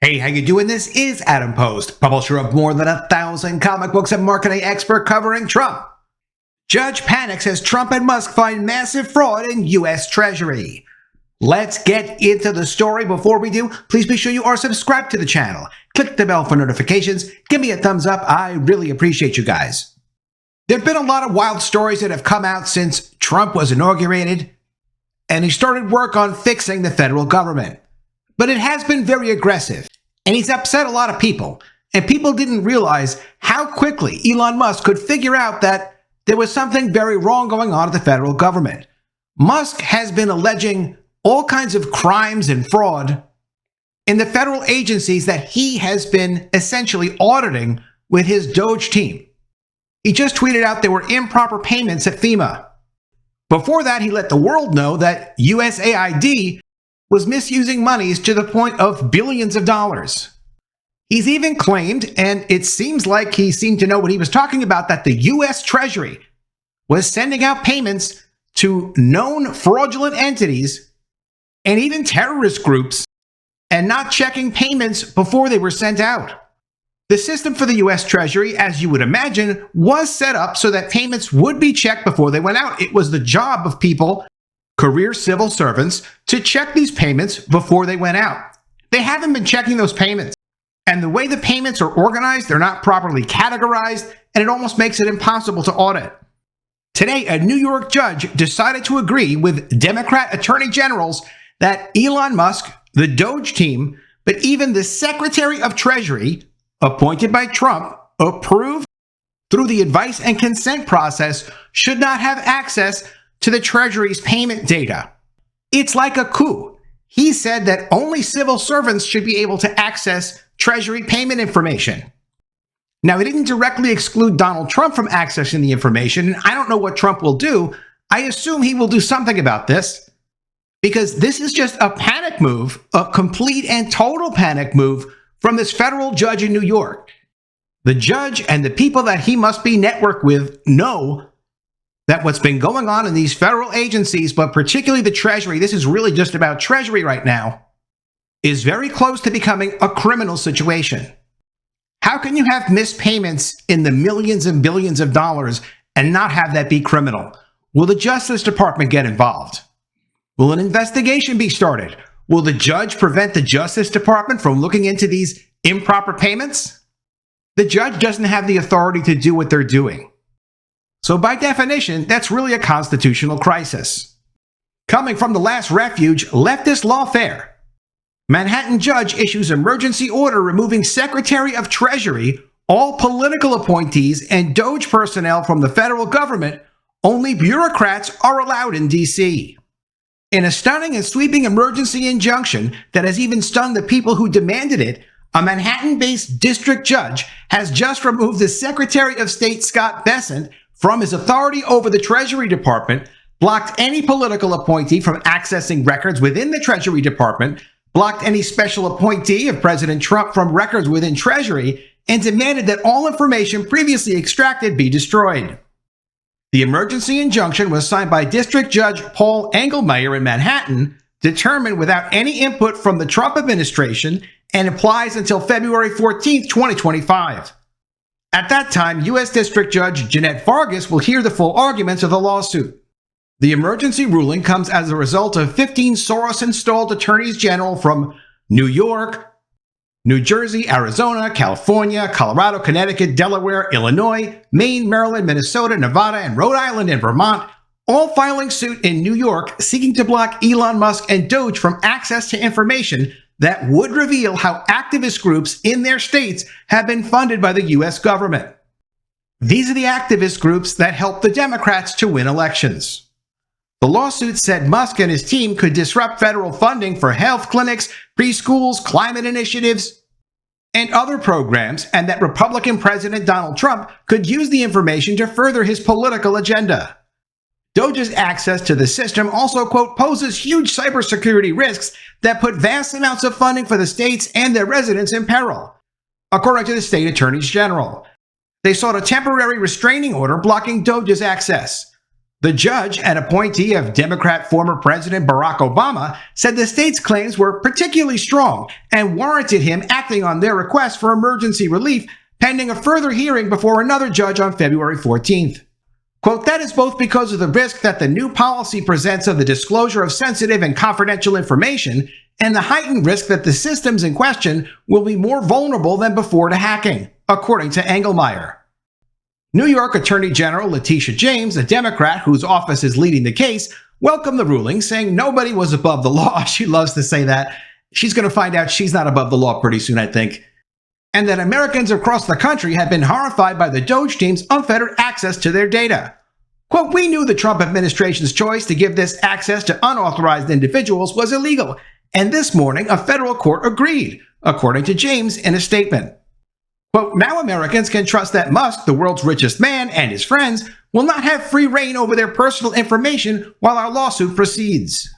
Hey, how you doing? This is Adam Post, publisher of more than 1,000 comic books and marketing expert covering Trump. Judge panics as Trump and Musk find massive fraud in US Treasury. Let's get into the story. Before we do, please be sure you are subscribed to the channel. Click the bell for notifications. Give me a thumbs up. I really appreciate you guys. There have been a lot of wild stories that have come out since Trump was inaugurated, and he started work on fixing the federal government. But it has been very aggressive, and he's upset a lot of people. And people didn't realize how quickly Elon Musk could figure out that there was something very wrong going on at the federal government. Musk has been alleging all kinds of crimes and fraud in the federal agencies that he has been essentially auditing with his DOGE team. He just tweeted out there were improper payments at FEMA. Before that, he let the world know that USAID was misusing monies to the point of billions of dollars. He's even claimed, and it seems like he seemed to know what he was talking about, that the US Treasury was sending out payments to known fraudulent entities and even terrorist groups and not checking payments before they were sent out. The system for the US Treasury, as you would imagine, was set up so that payments would be checked before they went out. It was the job of people, career civil servants, to check these payments before they went out. They haven't been checking those payments. And the way the payments are organized, they're not properly categorized, and it almost makes it impossible to audit. Today, a New York judge decided to agree with Democrat attorney generals that Elon Musk, the DOGE team, but even the Secretary of Treasury, appointed by Trump, approved through the advice and consent process, should not have access to the Treasury's payment data. It's like a coup. He said that only civil servants should be able to access Treasury payment information. Now, he didn't directly exclude Donald Trump from accessing the information, and I don't know what Trump will do. I assume he will do something about this, because this is just a panic move, a complete and total panic move from this federal judge in New York. The judge and the people that he must be networked with know that what's been going on in these federal agencies, but particularly the Treasury, this is really just about Treasury right now, is very close to becoming a criminal situation. How can you have missed payments in the millions and billions of dollars and not have that be criminal? Will the Justice Department get involved? Will an investigation be started? Will the judge prevent the Justice Department from looking into these improper payments? The judge doesn't have the authority to do what they're doing. So by definition, that's really a constitutional crisis. Coming from the last refuge, leftist lawfare. Manhattan judge issues emergency order removing Secretary of Treasury, all political appointees, and DOGE personnel from the federal government. Only bureaucrats are allowed in D.C. In a stunning and sweeping emergency injunction that has even stunned the people who demanded it, a Manhattan-based district judge has just removed the Secretary of State Scott Bessent from his authority over the Treasury Department, blocked any political appointee from accessing records within the Treasury Department, blocked any special appointee of President Trump from records within Treasury, and demanded that all information previously extracted be destroyed. The emergency injunction was signed by District Judge Paul Engelmayer in Manhattan, determined without any input from the Trump administration, and applies until February 14, 2025. At that time, U.S. District Judge Jeanette Vargas will hear the full arguments of the lawsuit. The emergency ruling comes as a result of 15 Soros-installed attorneys general from New York, New Jersey, Arizona, California, Colorado, Connecticut, Delaware, Illinois, Maine, Maryland, Minnesota, Nevada, and Rhode Island and Vermont, all filing suit in New York seeking to block Elon Musk and DOGE from access to information that would reveal how activist groups in their states have been funded by the U.S. government. These are the activist groups that help the Democrats to win elections. The lawsuit said Musk and his team could disrupt federal funding for health clinics, preschools, climate initiatives, and other programs, and that Republican President Donald Trump could use the information to further his political agenda. DOGE's access to the system also, quote, poses huge cybersecurity risks that put vast amounts of funding for the states and their residents in peril, according to the state attorneys general. They sought a temporary restraining order blocking DOGE's access. The judge, an appointee of Democrat former President Barack Obama, said the state's claims were particularly strong and warranted him acting on their request for emergency relief pending a further hearing before another judge on February 14th. Quote, that is both because of the risk that the new policy presents of the disclosure of sensitive and confidential information and the heightened risk that the systems in question will be more vulnerable than before to hacking, according to Engelmayer. New York Attorney General Letitia James, a Democrat whose office is leading the case, welcomed the ruling, saying nobody was above the law. She loves to say that. She's going to find out she's not above the law pretty soon, I think. And that Americans across the country have been horrified by the DOGE team's unfettered access to their data. Quote, we knew the Trump administration's choice to give this access to unauthorized individuals was illegal, and this morning a federal court agreed, according to James in a statement. Quote, now Americans can trust that Musk, the world's richest man, and his friends will not have free reign over their personal information while our lawsuit proceeds.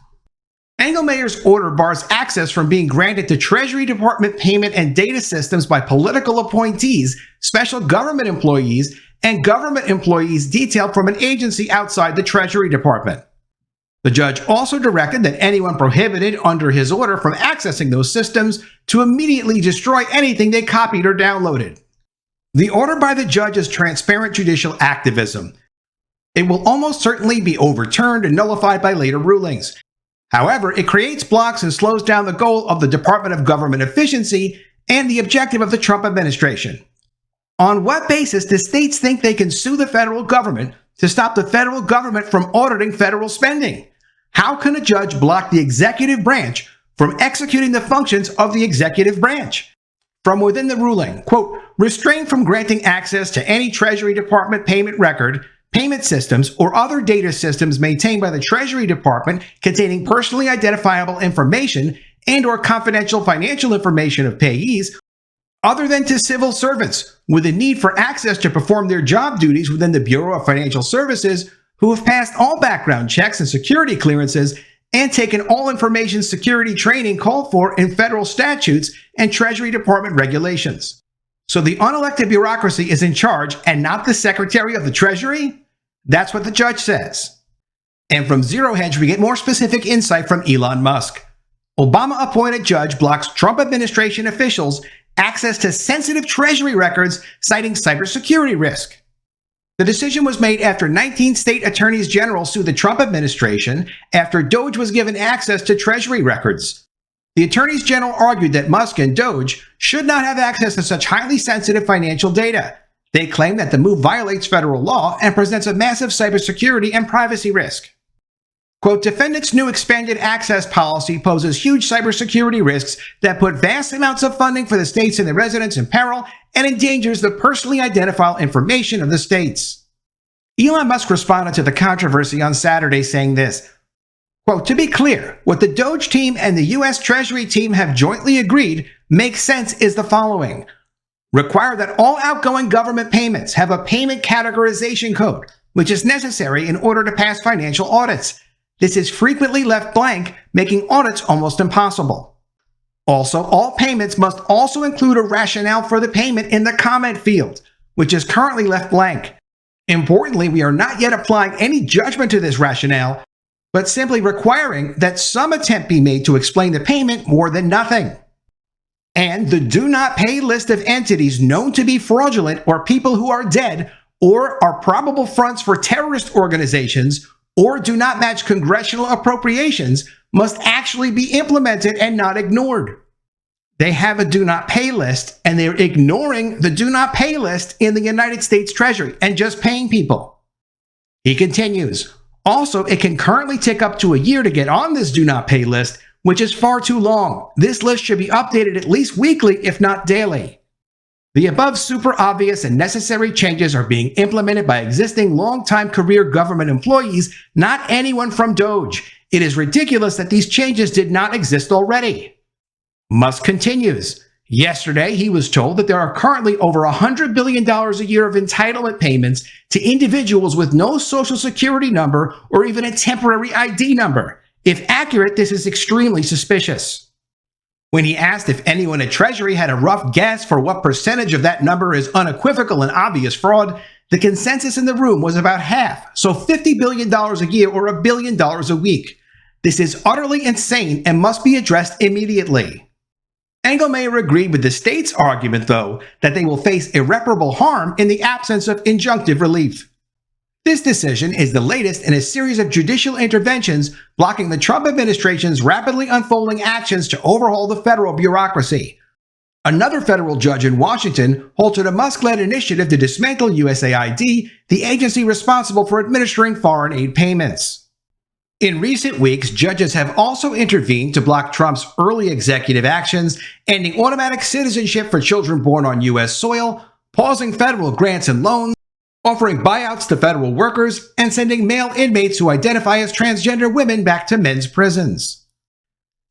Engelmayer's order bars access from being granted to Treasury Department payment and data systems by political appointees, special government employees, and government employees detailed from an agency outside the Treasury Department. The judge also directed that anyone prohibited under his order from accessing those systems to immediately destroy anything they copied or downloaded. The order by the judge is transparent judicial activism. It will almost certainly be overturned and nullified by later rulings. However, it creates blocks and slows down the goal of the Department of Government Efficiency and the objective of the Trump administration. On what basis do states think they can sue the federal government to stop the federal government from auditing federal spending? How can a judge block the executive branch from executing the functions of the executive branch? From within the ruling, quote, restrain from granting access to any Treasury Department payment record, payment systems, or other data systems maintained by the Treasury Department containing personally identifiable information and or confidential financial information of payees other than to civil servants with a need for access to perform their job duties within the Bureau of Financial Services who have passed all background checks and security clearances and taken all information security training called for in federal statutes and Treasury Department regulations. So the unelected bureaucracy is in charge and not the Secretary of the Treasury? That's what the judge says. And from Zero Hedge, we get more specific insight from Elon Musk. Obama-appointed judge blocks Trump administration officials access to sensitive Treasury records, citing cybersecurity risk. The decision was made after 19 state attorneys general sued the Trump administration after DOGE was given access to Treasury records. The attorneys general argued that Musk and DOGE should not have access to such highly sensitive financial data. They claim that the move violates federal law and presents a massive cybersecurity and privacy risk. Quote, defendants' new expanded access policy poses huge cybersecurity risks that put vast amounts of funding for the states and their residents in peril and endangers the personally identifiable information of the states. Elon Musk responded to the controversy on Saturday saying this, quote, to be clear, what the DOGE team and the US Treasury team have jointly agreed makes sense is the following. Require that all outgoing government payments have a payment categorization code, which is necessary in order to pass financial audits. This is frequently left blank, making audits almost impossible. Also, all payments must also include a rationale for the payment in the comment field, which is currently left blank. Importantly, we are not yet applying any judgment to this rationale, but simply requiring that some attempt be made to explain the payment more than nothing. And the do not pay list of entities known to be fraudulent or people who are dead or are probable fronts for terrorist organizations or do not match congressional appropriations must actually be implemented and not ignored. They have a do not pay list and they're ignoring the do not pay list in the United States Treasury and just paying people. He continues, also, it can currently take up to a year to get on this do not pay list, which is far too long. This list should be updated at least weekly, if not daily. The above super obvious and necessary changes are being implemented by existing long-time career government employees, not anyone from DOGE. It is ridiculous that these changes did not exist already. Musk continues. Yesterday, he was told that there are currently over $100 billion a year of entitlement payments to individuals with no social security number or even a temporary ID number. If accurate, this is extremely suspicious. When he asked if anyone at Treasury had a rough guess for what percentage of that number is unequivocal and obvious fraud, The consensus in the room was about half, so $50 billion a year or $1 billion a week. This is utterly insane and must be addressed immediately. Engelmayer agreed with the state's argument, though, that they will face irreparable harm in the absence of injunctive relief. This decision is the latest in a series of judicial interventions blocking the Trump administration's rapidly unfolding actions to overhaul the federal bureaucracy. Another federal judge in Washington halted a Musk-led initiative to dismantle USAID, the agency responsible for administering foreign aid payments. In recent weeks, judges have also intervened to block Trump's early executive actions, ending automatic citizenship for children born on U.S. soil, pausing federal grants and loans, offering buyouts to federal workers, and sending male inmates who identify as transgender women back to men's prisons.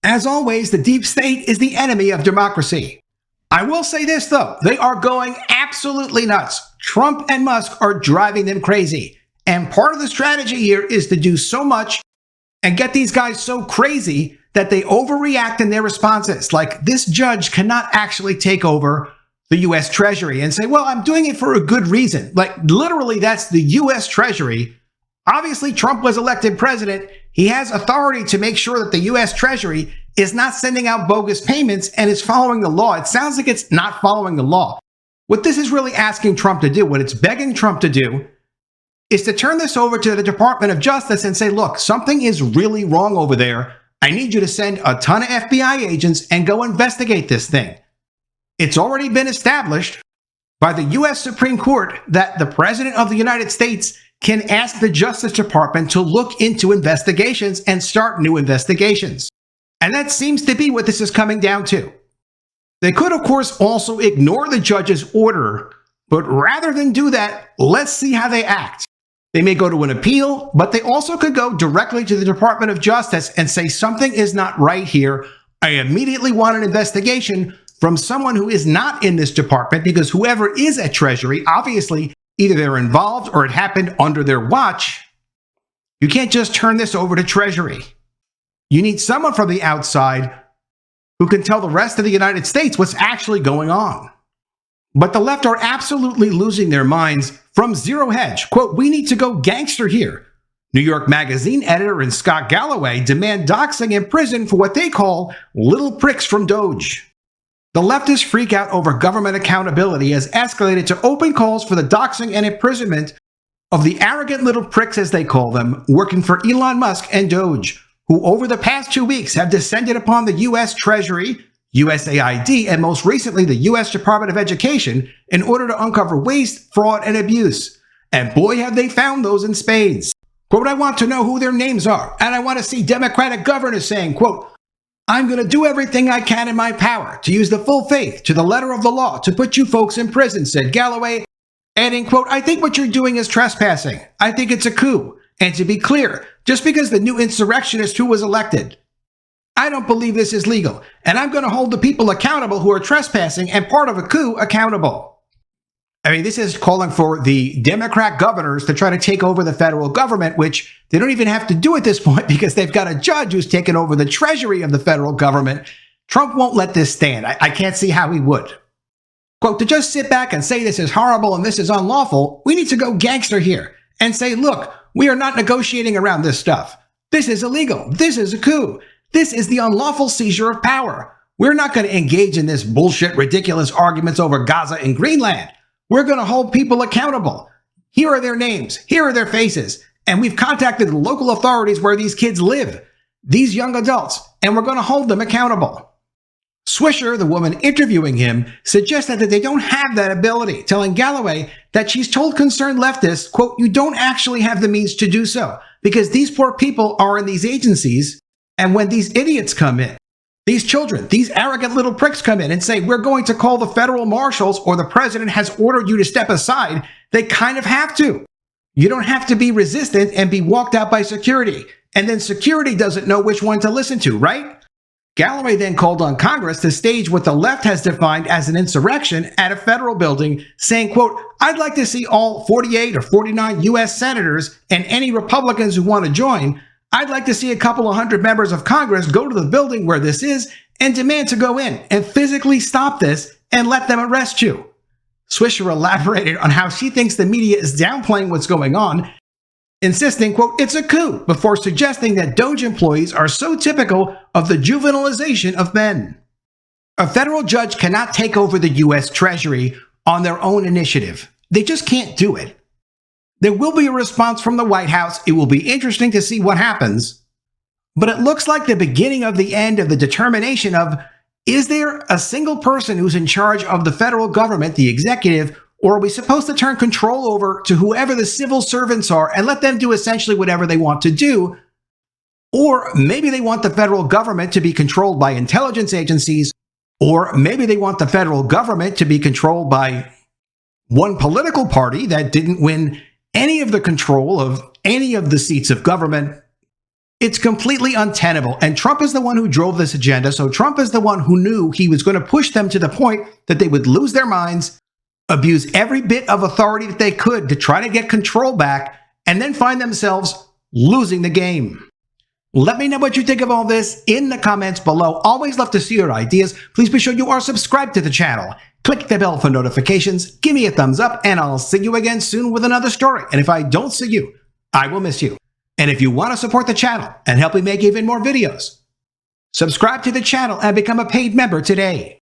As always, the deep state is the enemy of democracy. I will say this, though. They are going absolutely nuts. Trump and Musk are driving them crazy. And part of the strategy here is to do so much and get these guys so crazy that they overreact in their responses. Like, this judge cannot actually take over the US Treasury and say, well, I'm doing it for a good reason. Like, literally, that's the US Treasury. Obviously, Trump was elected president. He has authority to make sure that the US Treasury is not sending out bogus payments and is following the law. It sounds like it's not following the law. What this is really asking Trump to do, what it's begging Trump to do, is to turn this over to the Department of Justice and say, look, something is really wrong over there. I need you to send a ton of FBI agents and go investigate this thing. It's already been established by the U.S. Supreme Court that the President of the United States can ask the Justice Department to look into investigations and start new investigations. And that seems to be what this is coming down to. They could, of course, also ignore the judge's order, but rather than do that, let's see how they act. They may go to an appeal, but they also could go directly to the Department of Justice and say something is not right here. I immediately want an investigation from someone who is not in this department, because whoever is at Treasury, obviously, either they're involved or it happened under their watch. You can't just turn this over to Treasury. You need someone from the outside who can tell the rest of the United States what's actually going on. But the left are absolutely losing their minds from zero hedge. Quote, we need to go gangster here. New York Magazine editor and Scott Galloway demand doxing in prison for what they call little pricks from DOGE. The leftist freak out over government accountability has escalated to open calls for the doxing and imprisonment of the arrogant little pricks, as they call them, working for Elon Musk and DOGE, who over the past 2 weeks have descended upon the U.S. Treasury, USAID, and most recently the U.S. Department of Education in order to uncover waste, fraud, and abuse. And boy, have they found those in spades. Quote, I want to know who their names are, and I want to see Democratic governors saying, quote, I'm going to do everything I can in my power to use the full faith to the letter of the law to put you folks in prison, said Galloway, adding, quote, I think what you're doing is trespassing. I think it's a coup. And to be clear, just because the new insurrectionist who was elected, I don't believe this is legal, and I'm going to hold the people accountable who are trespassing and part of a coup accountable. I mean, this is calling for the Democrat governors to try to take over the federal government, which they don't even have to do at this point because they've got a judge who's taken over the treasury of the federal government. Trump won't let this stand. I can't see how he would. Quote, to just sit back and say this is horrible and this is unlawful, we need to go gangster here and say, look, we are not negotiating around this stuff. This is illegal. This is a coup. This is the unlawful seizure of power. We're not going to engage in this bullshit, ridiculous arguments over Gaza and Greenland. We're going to hold people accountable. Here are their names. Here are their faces. And we've contacted the local authorities where these kids live, these young adults, and we're going to hold them accountable. Swisher, the woman interviewing him, suggested that they don't have that ability, telling Galloway that she's told concerned leftists, quote, you don't actually have the means to do so because these poor people are in these agencies. And when these idiots come in, these children, these arrogant little pricks come in and say, we're going to call the federal marshals or the president has ordered you to step aside, they kind of have to. You don't have to be resistant and be walked out by security. And then security doesn't know which one to listen to, right? Galloway then called on Congress to stage what the left has defined as an insurrection at a federal building, saying, quote, I'd like to see all 48 or 49 U.S. senators and any Republicans who want to join. I'd like to see a couple of hundred members of Congress go to the building where this is and demand to go in and physically stop this and let them arrest you. Swisher elaborated on how she thinks the media is downplaying what's going on, insisting, quote, it's a coup, before suggesting that DOGE employees are so typical of the juvenilization of men. A federal judge cannot take over the US Treasury on their own initiative. They just can't do it. There will be a response from the White House. It will be interesting to see what happens. But it looks like the beginning of the end of the determination of, is there a single person who's in charge of the federal government, the executive, or are we supposed to turn control over to whoever the civil servants are and let them do essentially whatever they want to do? Or maybe they want the federal government to be controlled by intelligence agencies, or maybe they want the federal government to be controlled by one political party that didn't win any of the control of any of the seats of government. It's completely untenable, and Trump is the one who drove this agenda, so Trump is the one who knew he was going to push them to the point that they would lose their minds, abuse every bit of authority that they could to try to get control back, and then find themselves losing the game. Let me know what you think of all this in the comments below. Always love to see your ideas. Please be sure you are subscribed to the channel. Click the bell for notifications, give me a thumbs up, and I'll see you again soon with another story. And if I don't see you, I will miss you. And if you want to support the channel and help me make even more videos, subscribe to the channel and become a paid member today.